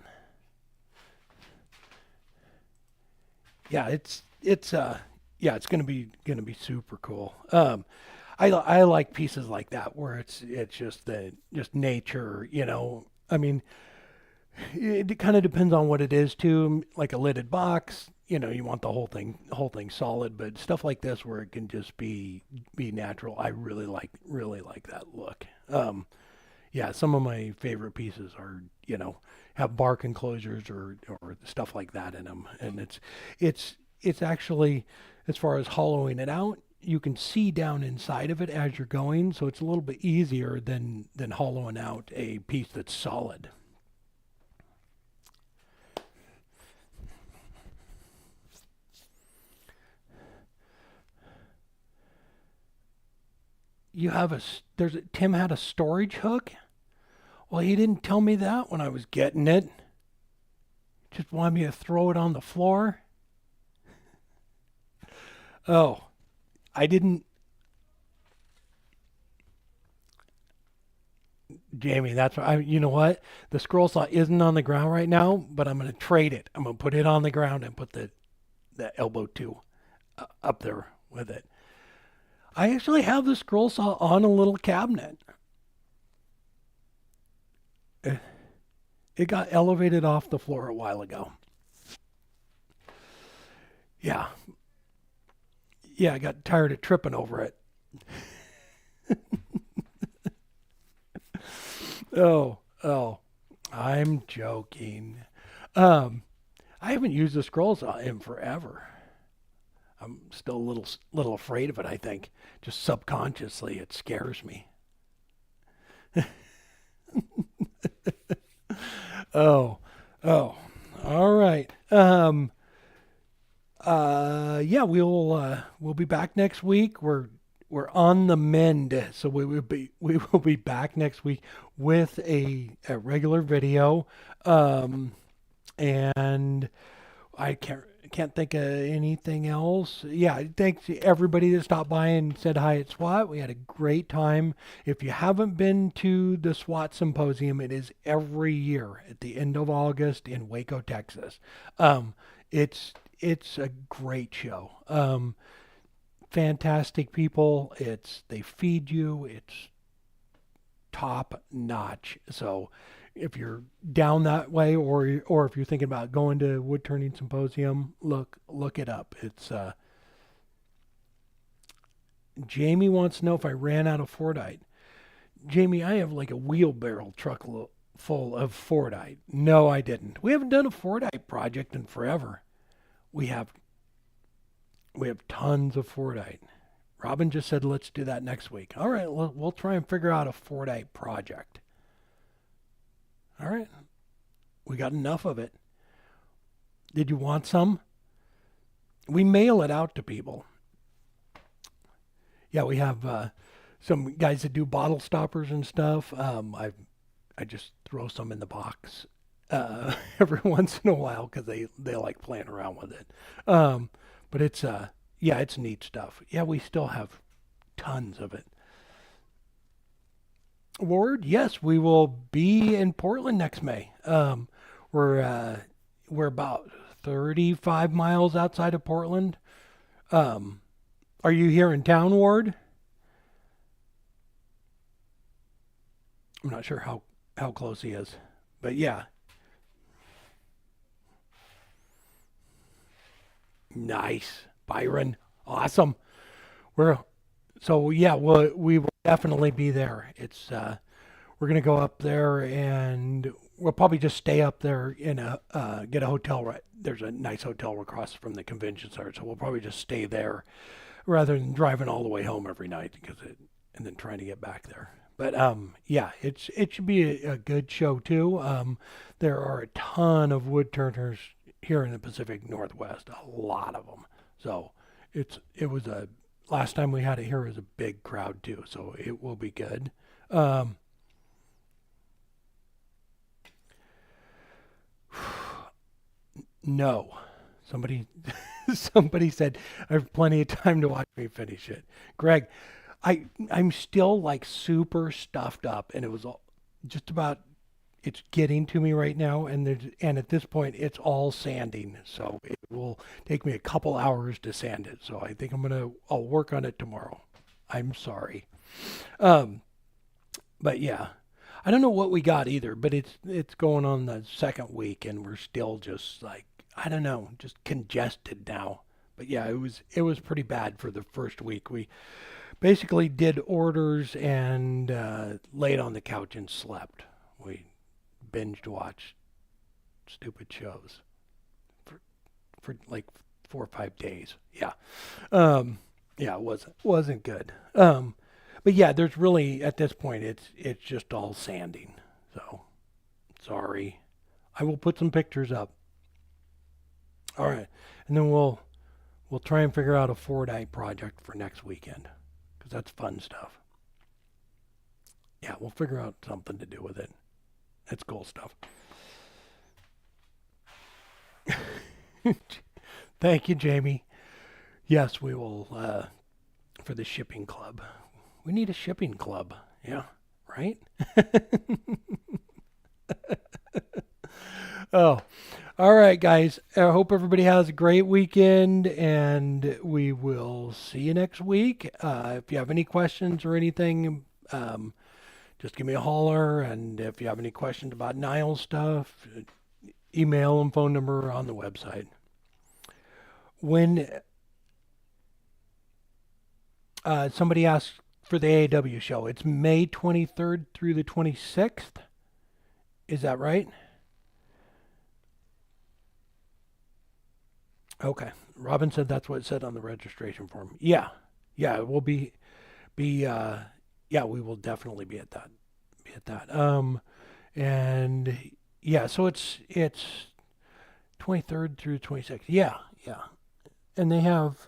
Yeah, it's gonna be super cool. I like pieces like that where it's just nature, you know. I mean, it kind of depends on what it is too. Like a lidded box, you know, you want the whole thing solid, but stuff like this where it can just be natural, I really like that look. Yeah, some of my favorite pieces are, you know, have bark enclosures or stuff like that in them, and it's actually, as far as hollowing it out, you can see down inside of it as you're going, so it's a little bit easier than hollowing out a piece that's solid. Tim had a storage hook. Well, he didn't tell me that when I was getting it. Just wanted me to throw it on the floor. Oh, I didn't. Jamie, that's what you know what? The scroll saw isn't on the ground right now, but I'm going to trade it. I'm going to put it on the ground and put the elbow 2 up there with it. I actually have the scroll saw on a little cabinet. It got elevated off the floor a while ago. Yeah, yeah, I got tired of tripping over it. Oh, oh, I'm joking. Um, I haven't used the scrolls in forever. I'm still a little afraid of it, I think. Just subconsciously, it scares me. Oh, oh, all right. Yeah, we'll be back next week. We're on the mend, so we will be back next week with a regular video. Um, and I can't think of anything else. Yeah, thanks to everybody that stopped by and said hi at SWAT. We had a great time. If you haven't been to the SWAT symposium, it is every year at the end of August in Waco, Texas. Um, it's a great show. Fantastic people. They feed you. It's top notch. So if you're down that way, or if you're thinking about going to wood turning symposium, look it up. It's Jamie wants to know if I ran out of Fordite. Jamie, I have like a wheelbarrow truck full of Fordite. No, I didn't. We haven't done a Fordite project in forever. We have we have tons of Fordite. Robin just said let's do that next week. All right, we'll try and figure out a Fordite project. All right, we got enough of it. Did you want some? We mail it out to people. Yeah, we have some guys that do bottle stoppers and stuff. I just throw some in the box every once in a while because they like playing around with it. But yeah, it's neat stuff. Yeah, we still have tons of it. Ward, yes, we will be in Portland next May. We're uh, we're about 35 miles outside of Portland. Um, are you here in town, Ward? I'm not sure how close he is, but yeah, nice, Byron, awesome. We're so yeah, we will definitely be there. It's we're gonna go up there and we'll probably just stay up there in a get a hotel. Right there's a nice hotel across from the convention center, so we'll probably just stay there rather than driving all the way home every night and then trying to get back there. But yeah, it should be a good show too. There are a ton of wood turners here in the Pacific Northwest, a lot of them. So it was a last time we had it here was a big crowd too, so it will be good. Um, no, somebody somebody said I have plenty of time to watch me finish it. Greg, I'm still like super stuffed up, and it was all, just about it's getting to me right now, and at this point it's all sanding, so it will take me a couple hours to sand it. So I think I'll work on it tomorrow. I'm sorry, um, but yeah, I don't know what we got either, but it's going on the second week, and we're still just like I don't know, just congested now. But yeah, it was pretty bad for the first week. We basically did orders and laid on the couch and slept. We binged watched stupid shows for for like 4 or 5 days. Yeah, um, yeah, it wasn't good. But yeah, there's really at this point it's just all sanding. So sorry. I will put some pictures up. All right, and then we'll try and figure out a Fordite project for next weekend because that's fun stuff. Yeah, we'll figure out something to do with it. That's cool stuff. Thank you, Jamie. Yes, we will for the shipping club. We need a shipping club. Yeah, right? Oh, all right, guys. I hope everybody has a great weekend, and we will see you next week. If you have any questions or anything, just give me a holler. And if you have any questions about Nile stuff, email and phone number on the website. When somebody asked for the AAW show, it's May 23rd through the 26th. Is that right? Okay. Robin said that's what it said on the registration form. Yeah. Yeah, it will be yeah, we will definitely be at that. Be at that. And yeah, so it's 23rd through 26th. Yeah, yeah. And they have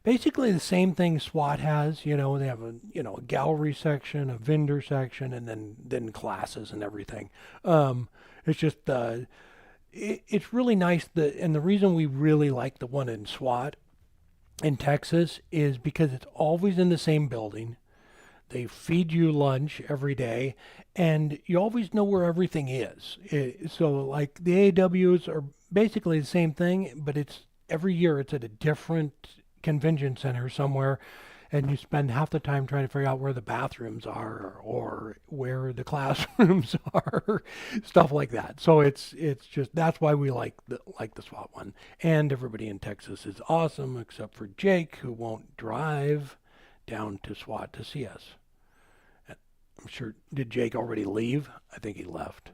basically the same thing SWAT has. They have a gallery section, a vendor section, and then classes and everything. It's just it's really nice and the reason we really like the one in SWAT in Texas is because it's always in the same building. They feed you lunch every day, and you always know where everything is. So, like the AWs are basically the same thing, but it's every year it's at a different convention center somewhere, and you spend half the time trying to figure out where the bathrooms are or where the classrooms are, stuff like that. So it's just that's why we like the SWAT one. And everybody in Texas is awesome except for Jake, who won't drive down to SWAT to see us. I'm sure. Did Jake already leave? I think he left.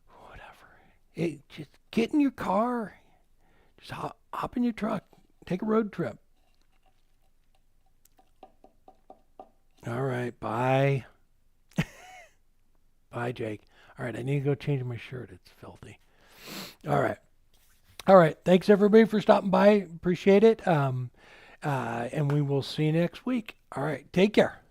Whatever. Just get in your car. Just hop in your truck. Take a road trip. All right. Bye. Bye, Jake. All right. I need to go change my shirt. It's filthy. All right. All right. Thanks, everybody, for stopping by. Appreciate it. And we will see you next week. All right. Take care.